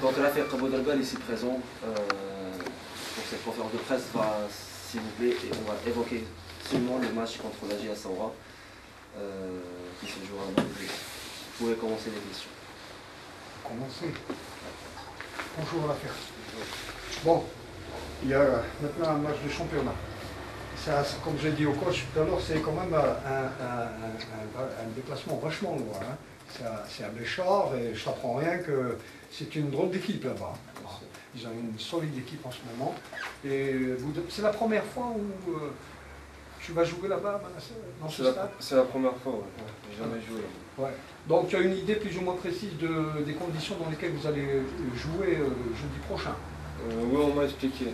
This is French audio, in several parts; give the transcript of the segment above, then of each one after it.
Donc l'affaire Boudelbel ici présent pour cette conférence de presse va, s'il vous plaît, et on va évoquer seulement le match contre la GS Saoura qui se jouera dans les. Vous pouvez commencer les questions. Commencer. Bonjour l'affaire. Bon, il y a maintenant un match de championnat. Ça, comme j'ai dit au coach tout à l'heure, c'est quand même un déplacement vachement loin. Hein. C'est à Béchar et je t'apprends rien que c'est une drôle d'équipe là-bas. Ils ont une solide équipe en ce moment. Et c'est la première fois où tu vas jouer là-bas, dans ce stade? C'est la première fois, ouais. J'ai jamais joué là-bas. Ouais. Donc tu as une idée plus ou moins précise des conditions dans lesquelles vous allez jouer jeudi prochain? Oui, on m'a expliqué.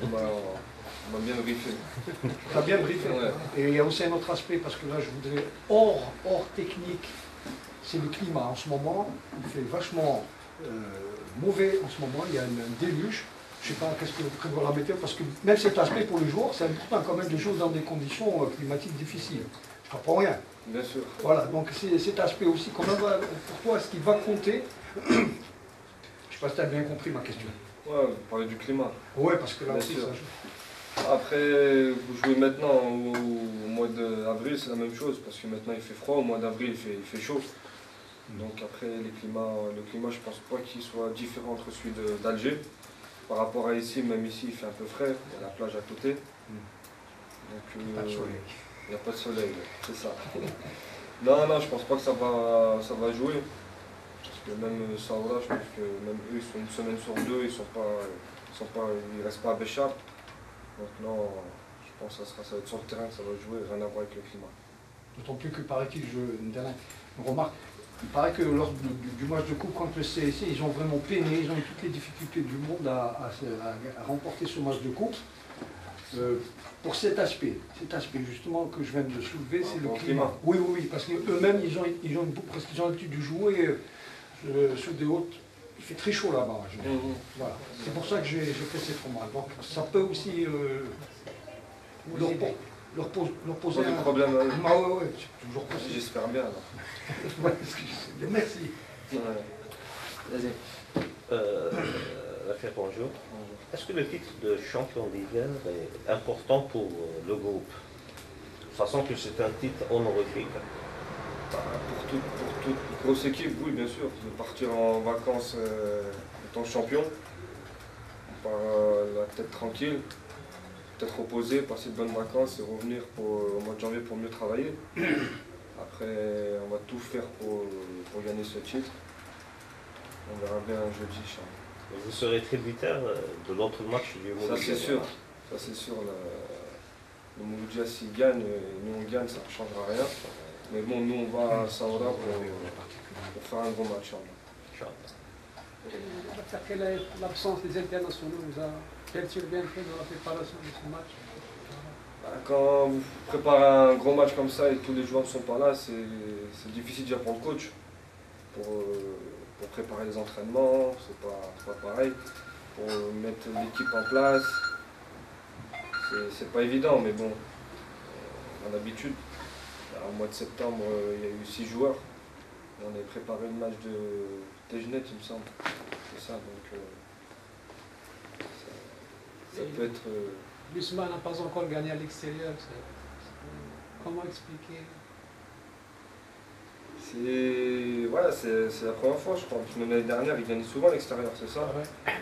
On m'a bien briefé. Tu as bien briefé. Ouais. Et il y a aussi un autre aspect, parce que là je voudrais, hors technique, c'est le climat en ce moment. Il fait vachement mauvais en ce moment, il y a un déluge. Je ne sais pas qu'est-ce que prévoit la météo, parce que même cet aspect pour les joueurs, c'est important quand même de jouer dans des conditions climatiques difficiles. Je ne comprends rien. Bien sûr. Voilà, donc cet aspect aussi, comment pour toi, est-ce qu'il va compter? Je ne sais pas si tu as bien compris ma question. Ouais, vous parlez du climat. Oui, parce que là Bien aussi, sûr. ça joue. Après, vous jouez maintenant au mois d'avril, c'est la même chose, parce que maintenant il fait froid, au mois d'avril il fait chaud. Donc après, le climat, je pense pas qu'il soit différent entre celui d'Alger. Par rapport à ici, même ici il fait un peu frais, il y a la plage à côté. Donc, Pas de soleil. il n'y a pas de soleil, c'est ça. Non, je pense pas que ça va jouer. Parce que même Saoura, je pense que même eux, ils sont une semaine sur deux, ils restent pas à Béchar. Donc non, je pense que ça va être sur le terrain que ça va jouer, rien à voir avec le climat. D'autant plus que, paraît-il, une dernière remarque, il paraît que lors du match de coupe contre le CSC, ils ont vraiment peiné, ils ont eu toutes les difficultés du monde à remporter ce match de coupe. Pour cet aspect justement que je viens de soulever, c'est le climat. Oui, parce qu'eux-mêmes, ils ont l'habitude de jouer sous des hautes. Il fait très chaud là-bas. Voilà. C'est pour ça que j'ai fait cette remarque. Donc ça peut aussi leur poser un problème. Ah ouais, c'est toujours possible. J'espère bien. Merci. Ouais. Vas-y. L'affaire, bonjour. Est-ce que le titre de champion d'hiver est important pour le groupe? De toute façon que c'est un titre honorifique. Pour toute grosse équipe, oui, bien sûr. De partir en vacances étant champion, par la tête tranquille, peut-être reposer, passer de bonnes vacances et revenir au mois de janvier pour mieux travailler. Après, on va tout faire pour gagner ce titre. On verra bien jeudi, Charles. Vous serez tributaire de l'autre match du Mouloudia. Ça c'est sûr. Ça c'est sûr. Le Mouloudia s'il gagne, nous on gagne, ça ne changera rien. Mais bon, nous on va à Saoura pour faire un gros match. Quelle est l'absence des internationaux vous a perturbé un peu dans la préparation de ce match? Quand vous préparez un gros match comme ça et tous les joueurs ne sont pas là, c'est difficile déjà pour le coach. Pour préparer les entraînements, c'est pas pareil. Pour mettre l'équipe en place, c'est pas évident, mais bon, on a l'habitude. Au mois de septembre, il y a eu 6 joueurs. Et on a préparé le match de Tejnet, il me semble. C'est ça, donc ça peut être. L'USMA n'a pas encore gagné à l'extérieur. Comment expliquer? C'est la première fois, je crois. Même l'année dernière, il gagnait souvent à l'extérieur, c'est ça? Ouais.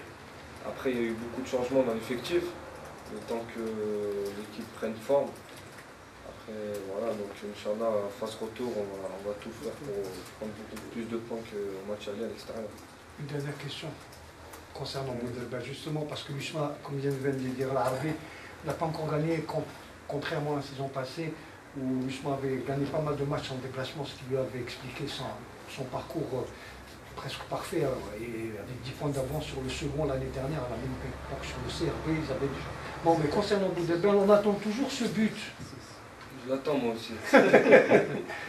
Après, il y a eu beaucoup de changements dans l'effectif, le temps que l'équipe prenne forme. Après, voilà, donc Inch'Allah, face retour, on va tout faire pour prendre beaucoup plus de points qu'au match aller à l'extérieur. Une dernière question concernant Boudelbel, justement, parce que l'USMA, comme vient de le dire l'Arabie, n'a pas encore gagné, contrairement à la saison passée, où l'USMA avait gagné pas mal de matchs en déplacement, ce qui lui avait expliqué son parcours presque parfait, et avec 10 points d'avance sur le second l'année dernière, à la même époque sur le CRB, ils avaient déjà. Bon, mais concernant Boudelbel, on attend toujours ce but. Je l'attends moi aussi.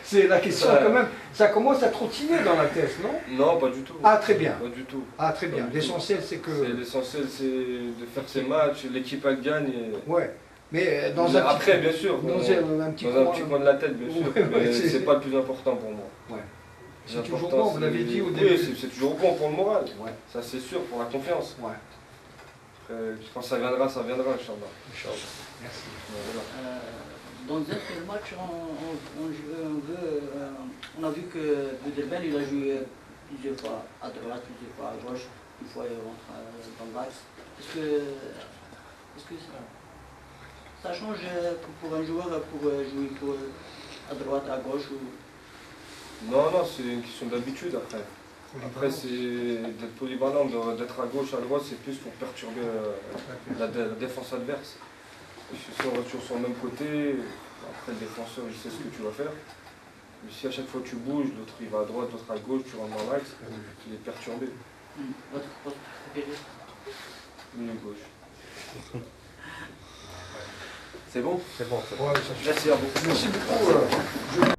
C'est la question quand même, ça commence à trottiner dans la tête, non? Non, pas du tout. Ah, très bien. Pas du tout. Ah, très bien. L'essentiel, c'est que... L'essentiel, c'est de faire ses matchs, l'équipe elle gagne. Et... Ouais. Mais dans après, bien sûr, dans un petit coin de la tête, bien sûr, ouais, mais c'est pas le plus important pour moi. Ouais. C'est toujours L'important, bon, vous l'avez dit au oui, début. c'est toujours bon pour le moral. Ouais, Ça, c'est sûr, pour la confiance. ouais. Après, quand ça viendra, Inch'Allah. Merci. Voilà. Dans un tel match, on a vu que Boudelben il a joué plusieurs fois à droite, plusieurs fois à gauche, une fois il rentre dans l'axe. Est-ce que ça change pour un joueur pour jouer à droite, à gauche ou... Non, c'est une question d'habitude après. Après, c'est d'être polyvalent, d'être à gauche, à droite, c'est plus pour perturber la défense adverse. Si on reste toujours sur le même côté, après le défenseur il sait ce que tu vas faire. Mais si à chaque fois tu bouges, l'autre il va à droite, l'autre à gauche, tu rentres dans l'axe, il est perturbé. Votre préféré? Milieu gauche. C'est bon? C'est bon, c'est bon. Ouais, ça suffit. Merci à vous. Merci beaucoup.